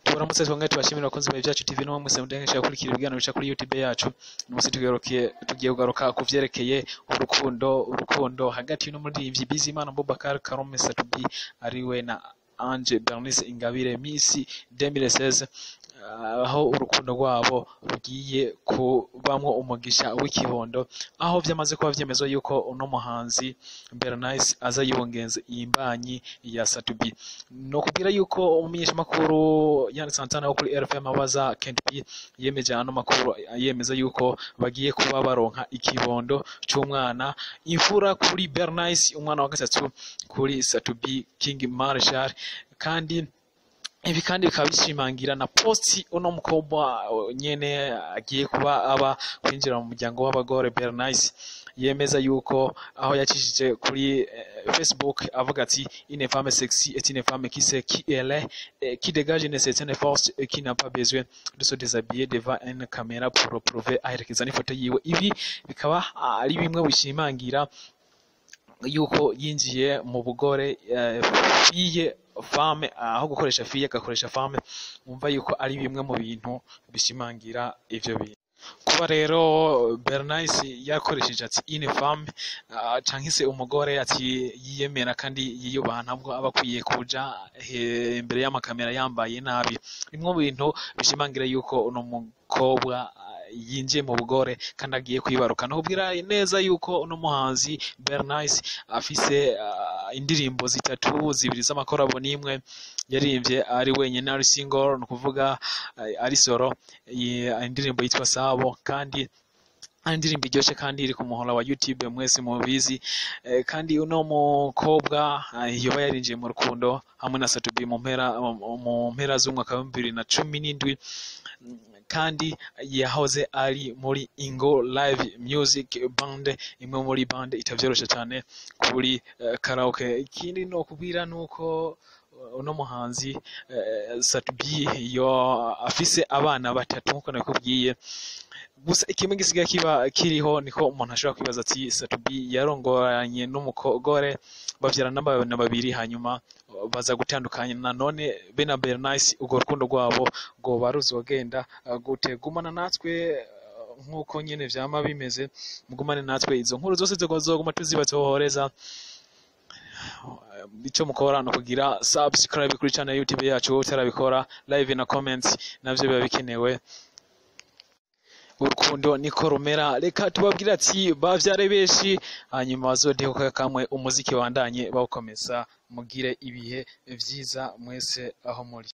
tubaramutse twongeye tubashimira abakunzi ba Vyacu TV no mwese mudengesha kurikira ibiganiro bica kuri YouTube yacu. Umunsi tugiye kugaruka ku vyerekeye urukundo hagati n'umuririmbyi Bizimana Boubacar Karume Satubi ariwe na Ange Bernice Ingabire Miss 2016, aho urukundo rwabo rugiye kubamwo umugisha w'ikibondo, aho vyamaze kuba vyemezwa yuko uno muhanzi Bernice aza yibongenze imbanyi ya Satubi. No kugira yuko umumenyesha makuru Yann Santana wo kuri RFM abaza Kent P yemeje ano makuru, yemeza yuko bagiye kuba baronka ikibondo c'umwana imfura kuri Bernice, umwana wa gatatu kuri Satubi King Marshal. Kandi ibi kandi bikaba bishimangira na posti uno mukobwa nyene agiye kuba aba kwinjira mu muryango w'abagore Bernice, yemeza yuko aho yacishije kuri Facebook avuga ati une femme sexy est une femme qui sait qui elle est, qui dégage une certaine force et qui n'a pas besoin de se déshabiller devant une caméra pour prouver aherekeza n'ifoto yiwe. Ibi bikaba ari bimwe bishimangira yuko yinjiye mu bugore fille femme, aho gukoresha fille agakoresha femme. Umva yuko ari bimwe mu bintu bishimangira ivyo bintu. Kuba rero Bernice yakoresheje ati une femme canke se umugore ati yiyemera kandi yiyubaha, ntabwo aba akwiye kuja imbere y'amakamera yambaye nabi. Bimwe mu bintu bishimangira yuko uno mukobwa yinjiye mu bugore kandi agiye kwibaruka. Nakubwira neza yuko uno muhanzi Bernice afise indirimbo zitatu, zibiri z'amakorabo n'imwe yaririmbye ari wenyene, ari single, no kuvuga ari solo. Indirimbo yitwa Sabo, kandi indirimbo iryoshe kandi iri ku muhora wa YouTube mwese mubizi. Kandi uno mukobwa yoba yarinjiye mu rukundo hamwe na Satubi mu mpera z'umwaka wa 2017, kandi yahoze ari muri Ingo Live Music Band, imwe muri band itavyoroshe cyane kuri karaoke. Ikindi no kubwira nuko uno muhanzi Satubi yo afise abana batatu nkuko nakubwiye. Gusa ikimwe gisigaye kiba kiriho niko umuntu ashobora kwibaza ati Satubi yarongoranye n'umugore bavyarana n'abana babiri, hanyuma baza gutandukanya. None be na Bernice urwo rukundo rwabo rwoba ruzogenda gute? Gumana natwe nkuko nyene vyama bimeze, mugumane natwe, izo nkuru zose zizoguma tuzibatohoreza. Ico mukora no kugira subscribe kuri channel YouTube yacu, utarabikora live na comments navyo biba bikenewe. Urukundo niko rumera, reka tubabwira ati bavyare beshi, hanyuma bazodehoka kamwe umuziki wandanye bawukomeza. Mugire ibihe vyiza mwese aho muri.